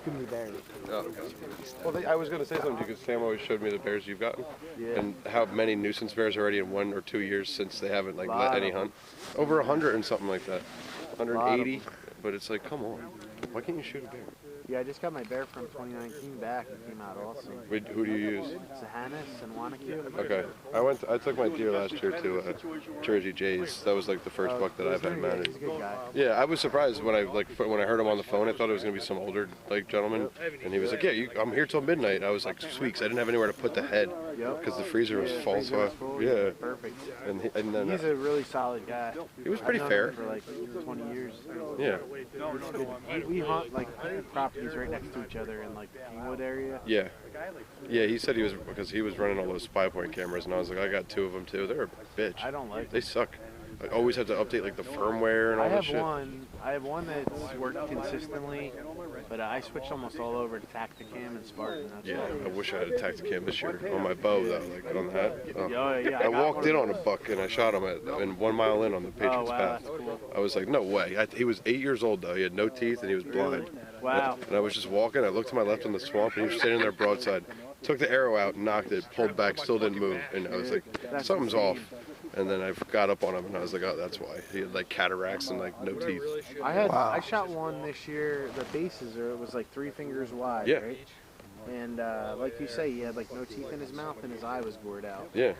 Give me bears. Oh, okay. Well, I was going to say something to you because Sam always showed me the bears you've gotten, and how many nuisance bears already in 1 or 2 years since they haven't like let any hunt. Over 100 and something like that, 180. But it's like, come on, why can't you shoot a bear? Yeah, I just got my bear from 2019 back. It came out awesome. Wait, who do you use? It's a Hannes and Wanacue. Okay, I took my deer last year to Jersey Jays. That was like the first buck that I've had mounted. He's a good guy. Yeah, I was surprised when I heard him on the phone. I thought it was gonna be some older like gentleman, and he was like, "Yeah, I'm here till midnight." I was like, "Sweet," 'cause I didn't have anywhere to put the head because the freezer was full. So yeah, perfect. And then He's a really solid guy. he was pretty fair For like 20 years. Yeah. We hunt like properties right next to each other in like the Kingwood area. Yeah. Yeah, he said he was because he was running all those spy point cameras, and I was like, I got 2 of them too. They're a bitch. I don't like They suck. I always have to update like the firmware and all that shit. I have one that's worked consistently, but I switched almost all over to Tacticam and Spartan. Yeah, I wish I had a Tacticam this year on my bow though, like on that. Yeah, I walked in on a buck and I shot him in 1 mile in on the Patriots Path. Cool. I was like, no way. He was 8 years old though. He had no teeth and he was blind. Wow. And I was just walking. I looked to my left in the swamp and he was sitting there broadside. Took the arrow out, knocked it, pulled back, still didn't move, and I was like, something's off. And then I got up on him and I was like, oh, that's why. He had like cataracts and like no teeth. I shot one this year. The bases it was like 3 fingers wide. Yeah. Right? And like you say, he had like no teeth in his mouth and his eye was gored out. Yeah.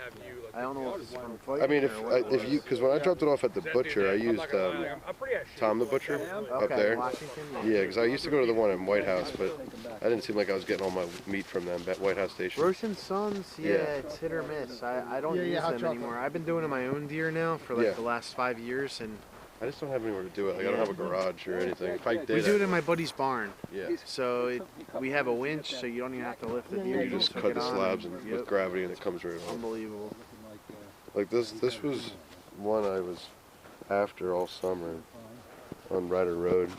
I don't know if it's from fighting. I mean, because when I dropped it off at the butcher, I used Tom the Butcher up there. Washington, Yeah, because I used to go to the one in White House, but I didn't seem like I was getting all my meat from them at White House Station. Roche & Sons, it's hit or miss. I don't use them anymore. I've been doing my own deer now for like the last 5 years, and I just don't have anywhere to do it. Like, I don't have a garage or anything. If I did, we do it in my buddy's barn. Yeah. So we have a winch, so you don't even have to lift the deer. You just cut the slabs with gravity, and it comes right off. Unbelievable. Like this was one I was after all summer on Ryder Road.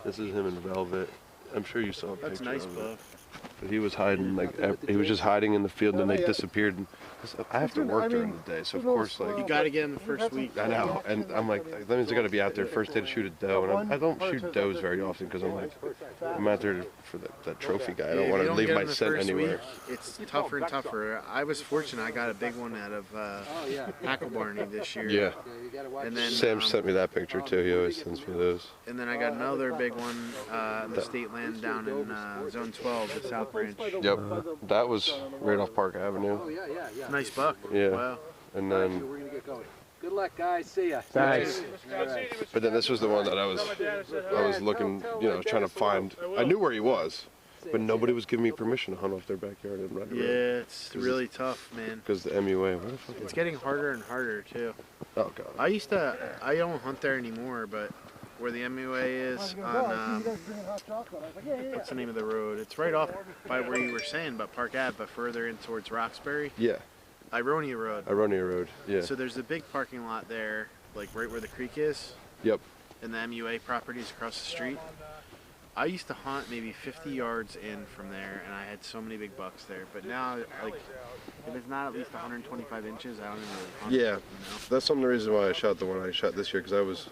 This is him in velvet. I'm sure you saw a picture. That's nice, of bud. it. But he was hiding, he was just hiding in the field, and then they disappeared. And I have to work during the day, so of course, You got to get in the first week. I know, and I'm like, that means I got to be out there first day to shoot a doe, and I don't shoot does very often because I'm like, I'm out there for that trophy guy. I don't want to leave my scent anywhere. Week, it's tougher and tougher. I was fortunate; I got a big one out of Hackle Barney this year. Yeah. And then Sam sent me that picture too. He always sends me those. And then I got another big one in the state land down in Zone 12, the South Branch. Yep, that was right off Park Avenue. Nice buck. Yeah. Wow. And then. Good luck, guys. See ya. Thanks. But then this was the one that I was looking, trying to find. I knew where he was, but nobody was giving me permission to hunt off their backyard and ride around. Yeah, it's really tough, man. Because the MUA. What the fuck? It's getting harder and harder too. Oh god. I don't hunt there anymore, but where the MUA is on, what's the name of the road? It's right off by where you were saying, but Park Ave, but further in towards Roxbury. Yeah. Ironia Road. Ironia Road, yeah. So there's a big parking lot there, like right where the creek is. Yep. And the MUA properties across the street. I used to hunt maybe 50 yards in from there, and I had so many big bucks there. But now, like, if it's not at least 125 inches, I don't even really hunt. Yeah, that's some of the reason why I shot the one I shot this year, because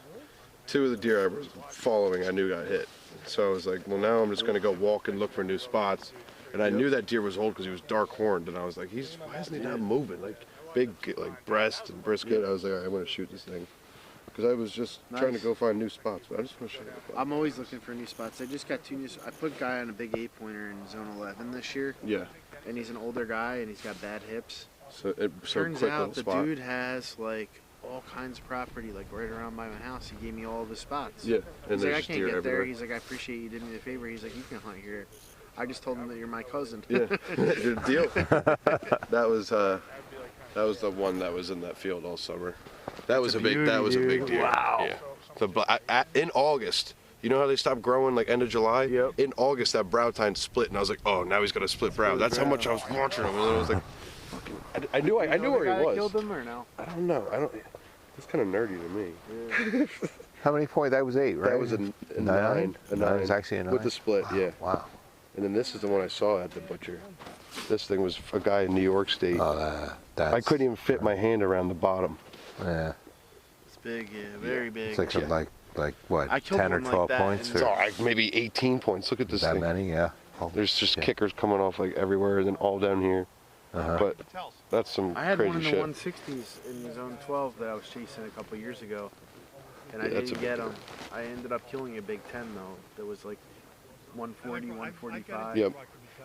2 of the deer I was following I knew got hit. So I was like, well, now I'm just going to go walk and look for new spots. And I knew that deer was old because he was dark horned, and I was like, why isn't he not moving? Like big, like breast and brisket. I was like, all right, I'm going to shoot this thing. Because I was just trying to go find new spots, but I just want to shoot it. I'm always looking for new spots. I just got 2 new. I put a guy on a big 8-pointer in Zone 11 this year. Yeah. And he's an older guy, and he's got bad hips. So turns out the dude has like all kinds of property, like right around by my house. He gave me all of his spots. Yeah. And he's like, I can't get there. He's like, I appreciate you did me a favor. He's like, you can hunt here. I just told him that you're my cousin. Yeah. Good deal. That was the one that was in that field all summer. That was a big deer. Wow. Yeah. In August, you know how they stop growing like end of July? Yep. In August, that brow tine split, and I was like, oh, now he's got a split brow. That's how much I was watching him. And I was like, I knew where he was. Killed him or no? I don't know. That's kind of nerdy to me. Yeah. How many points? That was 8, right? That was a 9. A 9. It's actually a 9. With the split, yeah. Wow. And then this is the one I saw at the butcher. This thing was a guy in New York State. Oh, that's... I couldn't even fit my hand around the bottom. Yeah. It's big, yeah, very big. It's like some like Like what? I killed 10 or one like 12 that points? and- It's Or all right, maybe 18 points. Look at this that thing. many? Yeah. Oh, There's just shit. kickers coming off like everywhere, and then all down here. But that's some I had crazy one in the shit. 160s in zone 12 that I was chasing a couple years ago, and I Yeah, that's didn't a big get deal. him. I ended up killing a big 10 though. That was like 140, 145. Yep.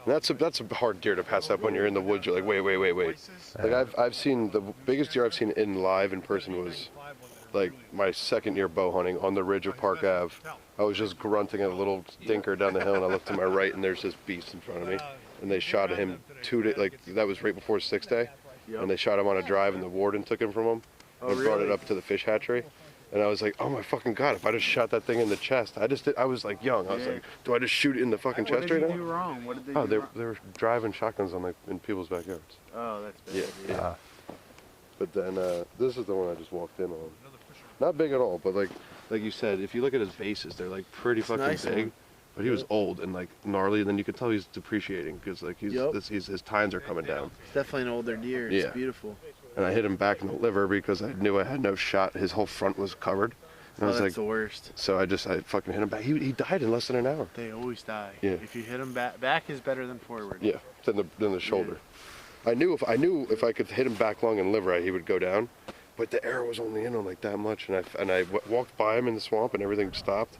And that's a hard deer to pass up when you're in the woods. You're like, wait. Like I've seen the biggest deer I've seen in live in person was like my second year bow hunting on the ridge of Park Ave. I was just grunting at a little stinker down the hill, and I looked to my right, and there's this beast in front of me. And they shot at him like that was right before 6th day, and they shot him on a drive, and the warden took him from him and brought it up to the fish hatchery. And I was like, oh my fucking god! If I just shot that thing in the chest, I was like young. I was like, do I just shoot it in the fucking chest right What did now? you do wrong? What did they Oh, do they wrong? were driving shotguns on in people's backyards. Oh, that's bad. Yeah. But then this is the one I just walked in on. Not big at all, but like you said, if you look at his bases, they're like pretty fucking nice big. one. But he was old and like gnarly, and then you could tell he's depreciating because like his tines are coming down. It's definitely an older deer. It's Yeah. beautiful. And I hit him back in the liver because I knew I had no shot. His whole front was covered. And I was that's like, the worst. so I fucking hit him back. He died in less than an hour. They always die. Yeah. If you hit them back is better than forward. Yeah, than the shoulder. I knew if I could hit him back lung and liver, he would go down. But the arrow was only in on like that much, and I walked by him in the swamp, and everything stopped.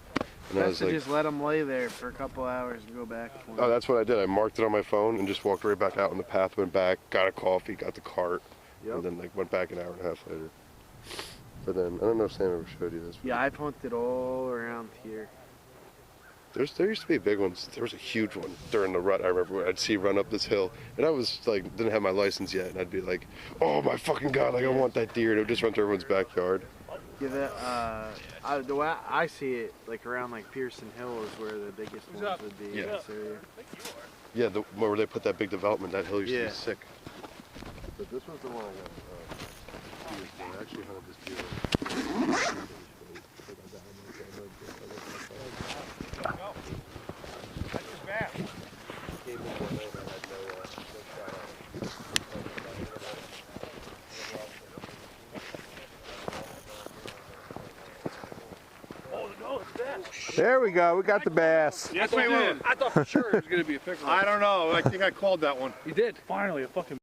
And I was Best to like, just let them lay there for a couple hours and go back for 'em. oh, that's what I did. I marked it on my phone and just walked right back out on the path, went back, got a coffee, got the cart, and then like went back an hour and a half later. But then, I don't know if Sam ever showed you this. Yeah, I've hunted all around here. There used to be big ones. There was a huge one during the rut. I remember when I'd see run up this hill, and I was like, didn't have my license yet, and I'd be like, oh my fucking god, like I want that deer. And it would just run through everyone's backyard. Yeah, the way I see it, like around like Pearson Hill is where the biggest ones would be in this area. Yeah, where they put that big development, that hill used to Yeah. be sick. But this was the one I actually hunted this deer. There we go. We got the bass. Yes, I thought for sure it was going to be a pickerel. I don't know. I think I called that one. You did. Finally, a fucking